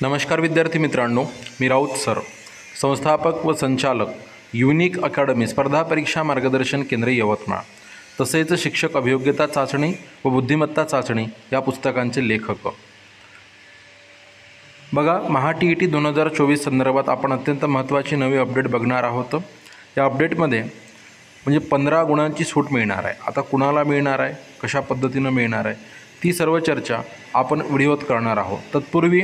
नमस्कार विद्यार्थी मित्रांनो, मी राऊत सर, संस्थापक व संचालक युनिक अकॅडमी स्पर्धा परीक्षा मार्गदर्शन केंद्र यवतमाळ, तसेच शिक्षक अभियोग्यता चाचणी व बुद्धिमत्ता चाचणी या पुस्तकांचे लेखक। बघा, महा-टी-ई-टी 2024 संदर्भात आपण अत्यंत महत्त्वाची नवी अपडेट बघणार आहोत। या अपडेटमध्ये म्हणजे 15 गुणांची सूट मिळणार आहे। आता कुणाला मिळणार आहे, कशा पद्धतीनं मिळणार आहे, ती सर्व चर्चा आपण व्हिडिओत करणार आहोत। तत्पूर्वी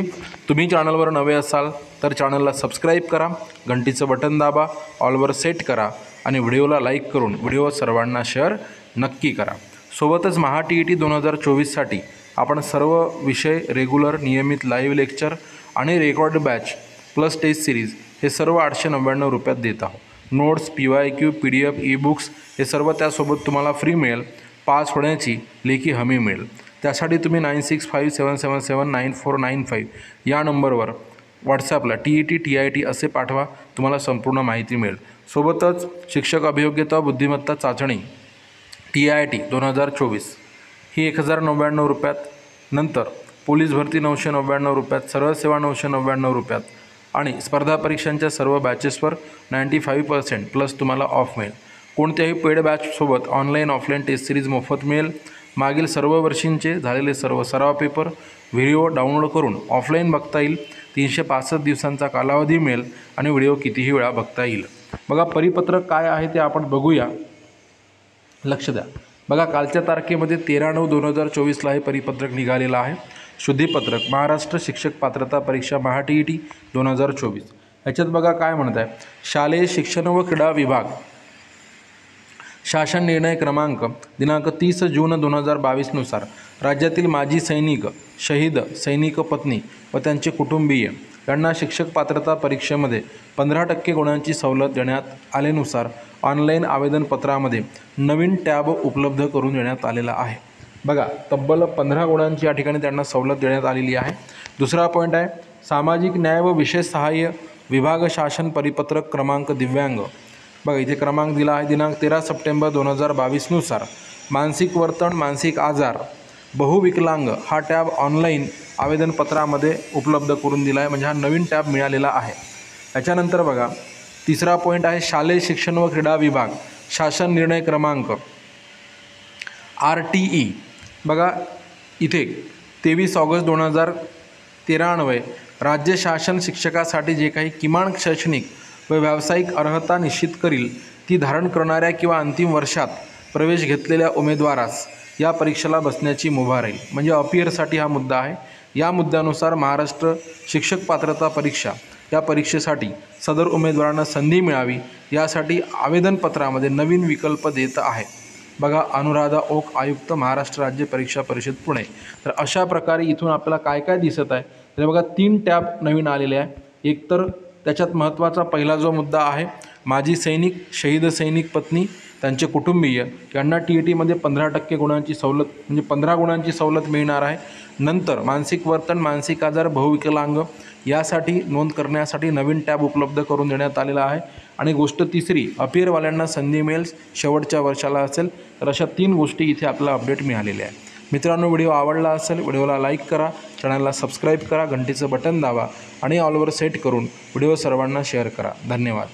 तुम्ही चॅनलवर नवे असाल तर चॅनलला सबस्क्राईब करा, घंटीचं बटन दाबा, ऑलवर सेट करा आणि व्हिडिओला लाईक करून व्हिडिओ सर्वांना शेअर नक्की करा। सोबतच महा-टी-ई-टी 2024साठी आपण सर्व विषय रेग्युलर नियमित लाईव्ह लेक्चर आणि record batch plus test series हे सर्व 899 रुपयात देत आहोत। नोट्स, PYQ, PDF, ई-बुक्स हे सर्व त्यासोबत तुम्हाला फ्री मिळेल। पास होण्याची लेखी हमी मिळेल। त्यासाठी तुम्ही 9657779495 या नंबरवर व्हॉट्सॲपला TET TIT असे पाठवा, तुम्हाला संपूर्ण माहिती मिळेल। सोबतच शिक्षक अभियोग्यता बुद्धिमत्ता चाचणी TIT 2024 ही 1099 रुपयात, नंतर पोलीस भरती 999 रुपयात, सरळ सेवा 999 रुपयात आणि स्पर्धा परीक्षांच्या सर्व बॅचेसवर 95% प्लस तुम्हाला ऑफ मिळेल। कोणत्याही पेड बॅचसोबत ऑनलाईन ऑफलाईन टेस्ट सिरीज मोफत मिळेल। मागील सर्व वर्षींचे झालेले सर्व सराव पेपर व्हिडिओ डाउनलोड करून ऑफलाईन बघता येईल। 365 दिवसांचा कालावधी मिळेल आणि व्हिडिओ कितीही वेळा बघता येईल। बघा, परिपत्रक काय आहे ते आपण बघूया, लक्ष द्या। बघा, कालच्या तारखेमध्ये 13/9/2024ला हे परिपत्रक निघालेलं आहे। शुद्धीपत्रक महाराष्ट्र शिक्षक पात्रता परीक्षा महा-टी-ई-टी 2024। याच्यात बघा काय म्हणत आहे, शालेय शिक्षण व क्रीडा विभाग शासन निर्णय क्रमांक दिनांक 30 जून 2022 नुसार राज्यातील माजी सैनिक, शहीद सैनिक पत्नी व त्यांचे कुटुंबीय यांना शिक्षक पात्रता परीक्षेमध्ये 15% गुणांची सवलत देण्यात आल्यानुसार ऑनलाईन आवेदनपत्रामध्ये नवीन टॅब उपलब्ध करून देण्यात आलेला आहे। बघा, तब्बल 15 गुणांची या ठिकाणी त्यांना सवलत देण्यात आलेली आहे। दुसरा पॉईंट आहे, सामाजिक न्याय व विशेष सहाय्य विभाग शासन परिपत्रक क्रमांक दिव्यांग। बघा, इथे क्रमांक दिला आहे दिनांक 13 सप्टेंबर 2022 नुसार मानसिक वर्तन, मानसिक आजार, बहुविकलांग हा टॅब ऑनलाईन आवेदनपत्रामध्ये उपलब्ध करून दिला आहे, म्हणजे हा नवीन टॅब मिळालेला आहे। त्याच्यानंतर बघा, तिसरा पॉईंट आहे, शालेय शिक्षण व क्रीडा विभाग शासन निर्णय क्रमांक RTE। बघा, इथे 23 ऑगस्ट 2013 अन्वये राज्य शासन शिक्षकासाठी जे काही किमान शैक्षणिक व व्यावसायिक अर्हता निश्चित करील ती धारण करणाऱ्या किंवा अंतिम वर्षात प्रवेश घेतलेल्या उमेदवारास या परीक्षेला बसण्याची मुभा राहील, म्हणजे अपियरसाठी हा मुद्दा आहे। या मुद्द्यानुसार महाराष्ट्र शिक्षक पात्रता परीक्षा या परीक्षेसाठी सदर उमेदवारांना संधी मिळावी यासाठी आवेदनपत्रामध्ये नवीन विकल्प देत आहे। बघा, अनुराधा ओक, आयुक्त, महाराष्ट्र राज्य परीक्षा परिषद पुणे। तर अशा प्रकारे इथून आपल्याला काय काय दिसत आहे, तर बघा 3 टॅब नवीन आलेले आहे। एक तर त्याच्यात महत्त्वाचा पहिला जो मुद्दा आहे, माजी सैनिक, शहीद सैनिक पत्नी, त्यांचे कुटुंबीय यांना TETमध्ये 15% गुणांची सवलत, म्हणजे 15 गुणांची सवलत मिळणार आहे। नंतर मानसिक वर्तन, मानसिक आजार, बहुविकलांग यासाठी नोंद करण्यासाठी नवीन टॅब उपलब्ध करून देण्यात आलेला आहे। आणि गोष्ट तिसरी, अपियरवाल्यांना संधी मिळेल, शेवटच्या वर्षाला असेल। तर अशा 3 गोष्टी इथे आपल्याला अपडेट मिळालेल्या आहे। मित्रांनो, व्हिडिओ आवडला असेल व्हिडिओला लाईक करा, चॅनलला सबस्क्राईब करा, घंटीचं बटन दाबा आणि ऑलवर सेट करून व्हिडिओ सर्वांना शेअर करा। धन्यवाद।